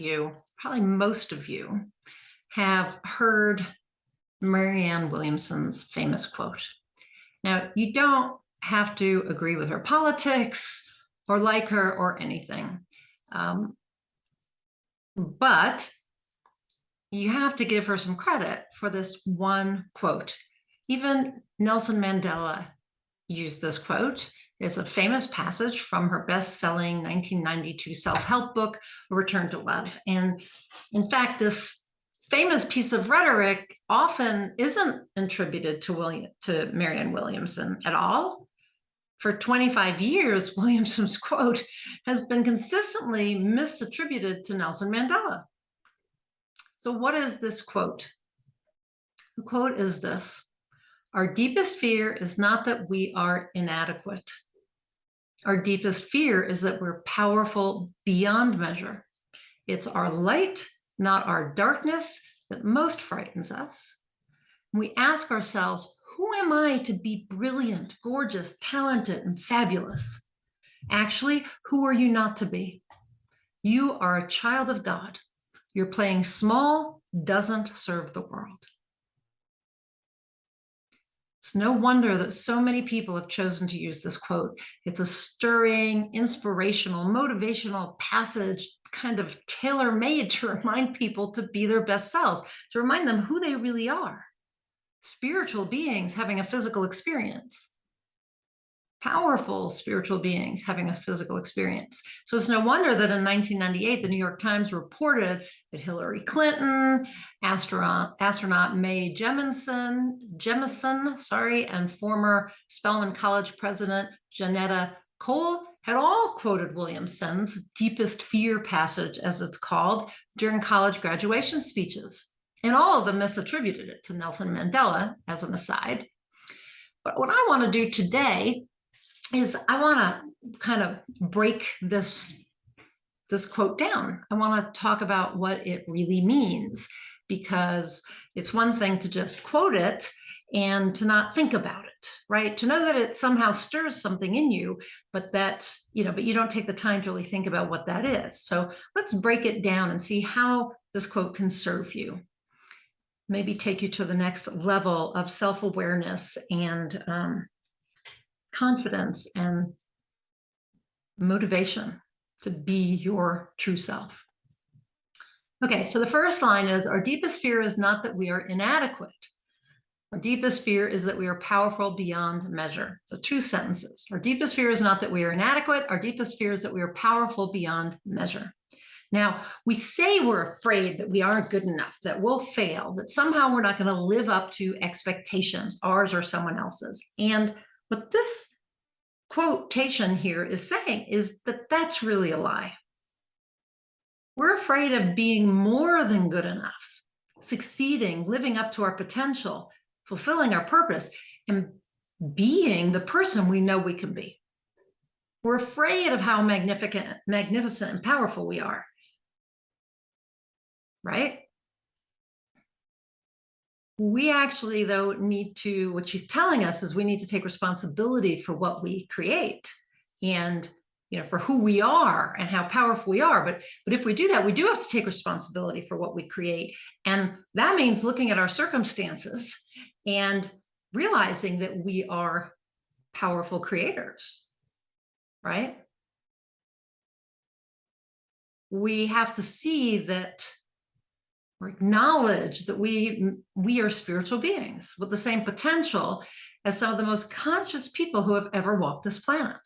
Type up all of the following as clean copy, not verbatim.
you, probably most of you, have heard Marianne Williamson's famous quote. Now, you don't have to agree with her politics or like her or anything, but you have to give her some credit for this one quote. Even Nelson Mandela used this quote. It's a famous passage from her best-selling 1992 self-help book, A Return to Love. And in fact, this famous piece of rhetoric often isn't attributed to Marianne Williamson at all. For 25 years, Williamson's quote has been consistently misattributed to Nelson Mandela. So what is this quote? The quote is this: "Our deepest fear is not that we are inadequate. Our deepest fear is that we're powerful beyond measure. It's our light, not our darkness, that most frightens us. We ask ourselves, who am I to be brilliant, gorgeous, talented, and fabulous? Actually, who are you not to be? You are a child of God. Your playing small doesn't serve the world." It's no wonder that so many people have chosen to use this quote. It's a stirring, inspirational, motivational passage, kind of tailor-made to remind people to be their best selves, to remind them who they really are. Spiritual beings having a physical experience. Powerful spiritual beings having a physical experience. So it's no wonder that in 1998, the New York Times reported that Hillary Clinton, astronaut Mae Jemison, and former Spelman College president Janetta Cole had all quoted Williamson's deepest fear passage, as it's called, during college graduation speeches. And all of them misattributed it to Nelson Mandela, as an aside. But what I want to do today is I want to kind of break this quote down. I want to talk about what it really means, because it's one thing to just quote it and to not think about it, right? To know that it somehow stirs something in you, but that, but you don't take the time to really think about what that is. So let's break it down and see how this quote can serve you. Maybe take you to the next level of self-awareness and confidence and motivation to be your true self. Okay, so the first line is, "Our deepest fear is not that we are inadequate. Our deepest fear is that we are powerful beyond measure." So 2 sentences. Our deepest fear is not that we are inadequate. Our deepest fear is that we are powerful beyond measure. Now, we say we're afraid that we aren't good enough, that we'll fail, that somehow we're not going to live up to expectations, ours or someone else's. And what this quotation here is saying is that that's really a lie. We're afraid of being more than good enough, succeeding, living up to our potential, fulfilling our purpose, and being the person we know we can be. We're afraid of how magnificent and powerful we are, right? We actually, though, need to, what she's telling us is we need to take responsibility for what we create and, for who we are and how powerful we are. But if we do that, we do have to take responsibility for what we create. And that means looking at our circumstances and realizing that we are powerful creators, right? We have to see that, or acknowledge that we are spiritual beings with the same potential as some of the most conscious people who have ever walked this planet,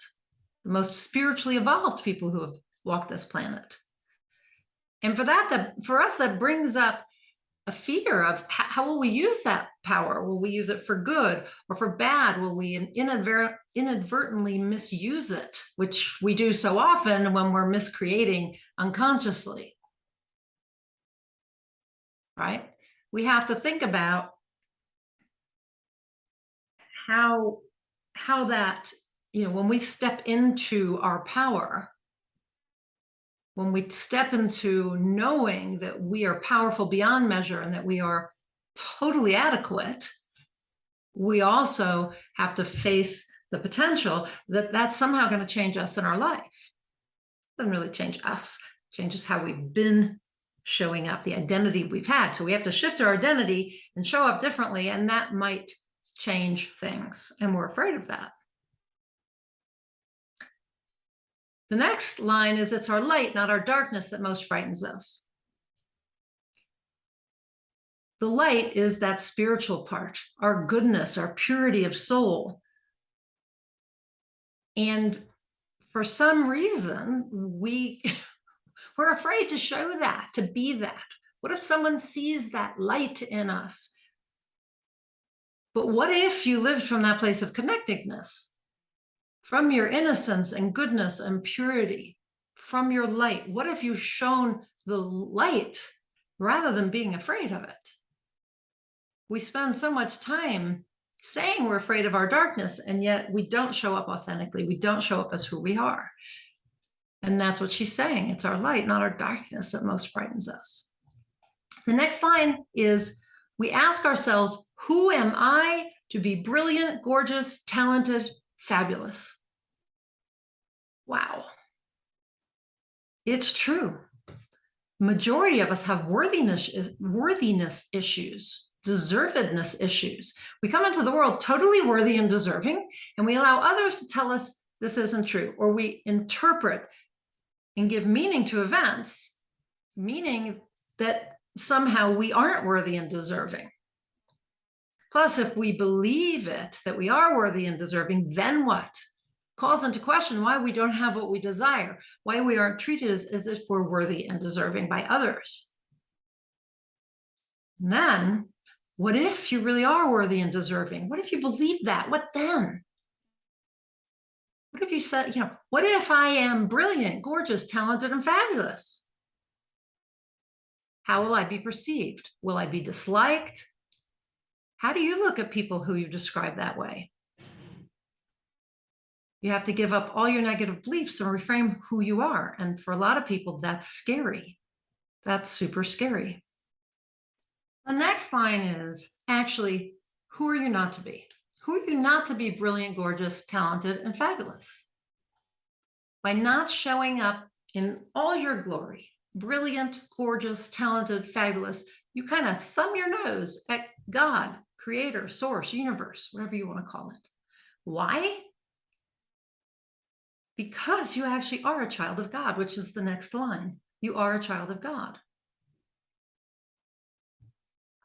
the most spiritually evolved people who have walked this planet. And for us, that brings up a fear of how will we use that power? Will we use it for good or for bad? Will we inadvertently misuse it, which we do so often when we're miscreating unconsciously? Right? We have to think about how that, when we step into our power, when we step into knowing that we are powerful beyond measure and that we are totally adequate, we also have to face the potential that that's somehow going to change us in our life. It doesn't really change us, it changes how we've been showing up, the identity we've had. So we have to shift our identity and show up differently, and that might change things, and we're afraid of that. The next line is, it's our light, not our darkness, that most frightens us. The light is that spiritual part, our goodness, our purity of soul. And for some reason, we're afraid to show that, to be that. What if someone sees that light in us? But what if you lived from that place of connectedness, from your innocence and goodness and purity, from your light? What if you shone the light rather than being afraid of it? We spend so much time saying we're afraid of our darkness, and yet we don't show up authentically. We don't show up as who we are. And that's what she's saying. It's our light, not our darkness, that most frightens us. The next line is, we ask ourselves, who am I to be brilliant, gorgeous, talented, fabulous? Wow. It's true. Majority of us have worthiness issues, deservedness issues. We come into the world totally worthy and deserving, and we allow others to tell us this isn't true, or we interpret and give meaning to events, meaning that somehow we aren't worthy and deserving. Plus, if we believe it, that we are worthy and deserving, then what? Calls into question why we don't have what we desire, why we aren't treated as if we're worthy and deserving by others. And then, what if you really are worthy and deserving? What if you believe that? What then? What if you said, what if I am brilliant, gorgeous, talented, and fabulous? How will I be perceived? Will I be disliked? How do you look at people who you describe that way? You have to give up all your negative beliefs and reframe who you are. And for a lot of people, that's scary. That's super scary. The next line is actually, who are you not to be? Who are you not to be brilliant, gorgeous, talented, and fabulous? By not showing up in all your glory, brilliant, gorgeous, talented, fabulous, you kind of thumb your nose at God, creator, source, universe, whatever you want to call it. Why? Because you actually are a child of God, which is the next line. You are a child of God.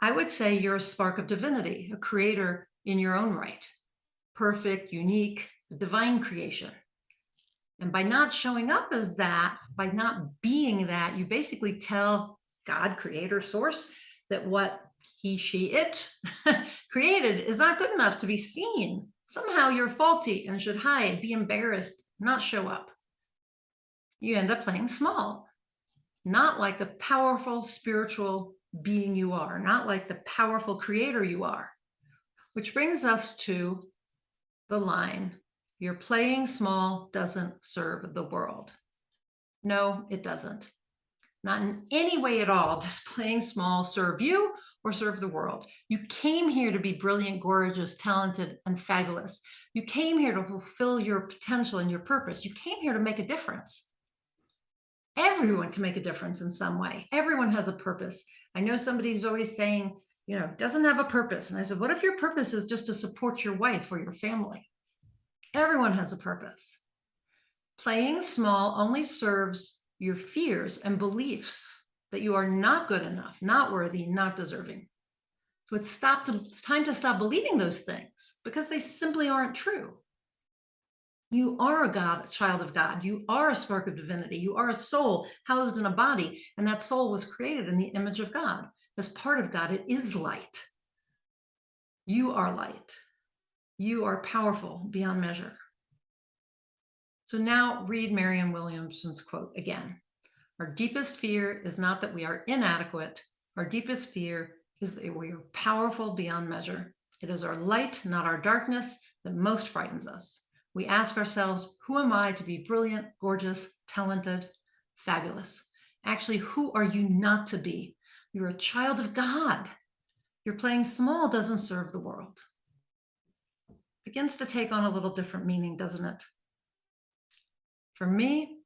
I would say you're a spark of divinity, a creator in your own right, perfect, unique, divine creation. And by not showing up as that, by not being that, you basically tell God, creator, source, that what he, she, it created is not good enough to be seen. Somehow you're faulty and should hide, be embarrassed, not show up. You end up playing small, not like the powerful spiritual being you are, not like the powerful creator you are. Which brings us to the line, your playing small doesn't serve the world. No, it doesn't. Not in any way at all does playing small serve you or serve the world. You came here to be brilliant, gorgeous, talented, and fabulous. You came here to fulfill your potential and your purpose. You came here to make a difference. Everyone can make a difference in some way. Everyone has a purpose. I know somebody's always saying, doesn't have a purpose. And I said, what if your purpose is just to support your wife or your family? Everyone has a purpose. Playing small only serves your fears and beliefs that you are not good enough, not worthy, not deserving. So it's time to stop believing those things because they simply aren't true. You are a child of God. You are a spark of divinity. You are a soul housed in a body, and that soul was created in the image of God. As part of God, it is light. You are light. You are powerful beyond measure. So now read Marianne Williamson's quote again. Our deepest fear is not that we are inadequate. Our deepest fear is that we are powerful beyond measure. It is our light, not our darkness, that most frightens us. We ask ourselves, who am I to be brilliant, gorgeous, talented, fabulous? Actually, who are you not to be? You're a child of God. Your playing small doesn't serve the world. Begins to take on a little different meaning, doesn't it? For me,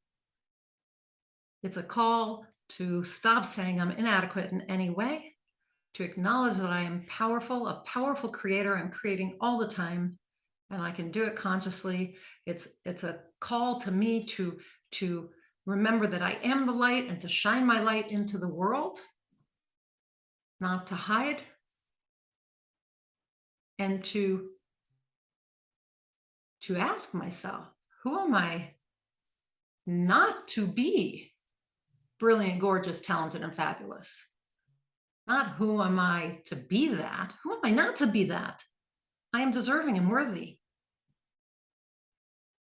it's a call to stop saying I'm inadequate in any way, to acknowledge that I am powerful, a powerful creator. I'm creating all the time, and I can do it consciously. It's a call to me to remember that I am the light and to shine my light into the world, not to hide, and to ask myself, who am I not to be brilliant, gorgeous, talented, and fabulous? Not who am I to be that? Who am I not to be that? I am deserving and worthy.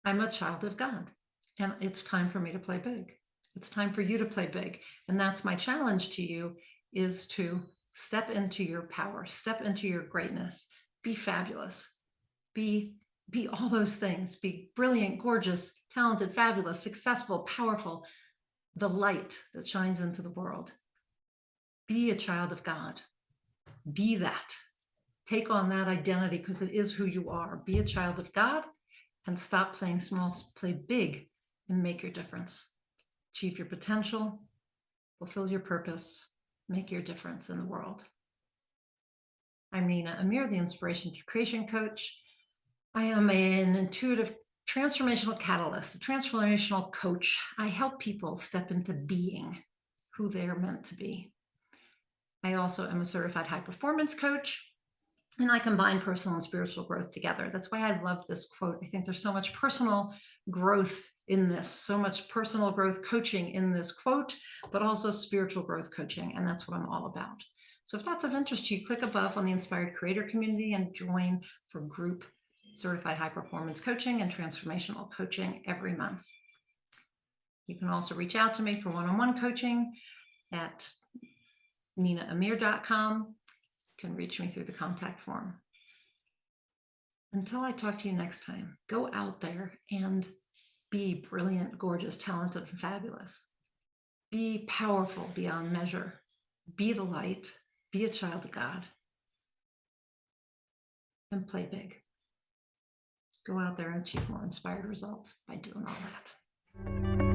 I'm a child of God, and it's time for me to play big. It's time for you to play big. And that's my challenge to you, is to step into your power, step into your greatness, be fabulous, be all those things, be brilliant, gorgeous, talented, fabulous, successful, powerful, the light that shines into the world. Be a child of God. Be that. Take on that identity, because it is who you are. Be a child of God and stop playing small, play big, and make your difference. Achieve your potential, fulfill your purpose, make your difference in the world. I'm Nina Amir, the Inspiration to Creation Coach. I am an intuitive transformational catalyst, a transformational coach. I help people step into being who they're meant to be. I also am a certified high performance coach, and I combine personal and spiritual growth together. That's why I love this quote. I think there's so much personal growth in this, so much personal growth coaching in this quote, but also spiritual growth coaching. And that's what I'm all about. So if that's of interest to you, click above on the Inspired Creator community and join for group certified high performance coaching and transformational coaching every month. You can also reach out to me for one-on-one coaching at ninaamir.com. You can reach me through the contact form. Until I talk to you next time, go out there and be brilliant, gorgeous, talented, and fabulous. Be powerful beyond measure. Be the light. Be a child of God. And play big. Go out there and achieve more inspired results by doing all that.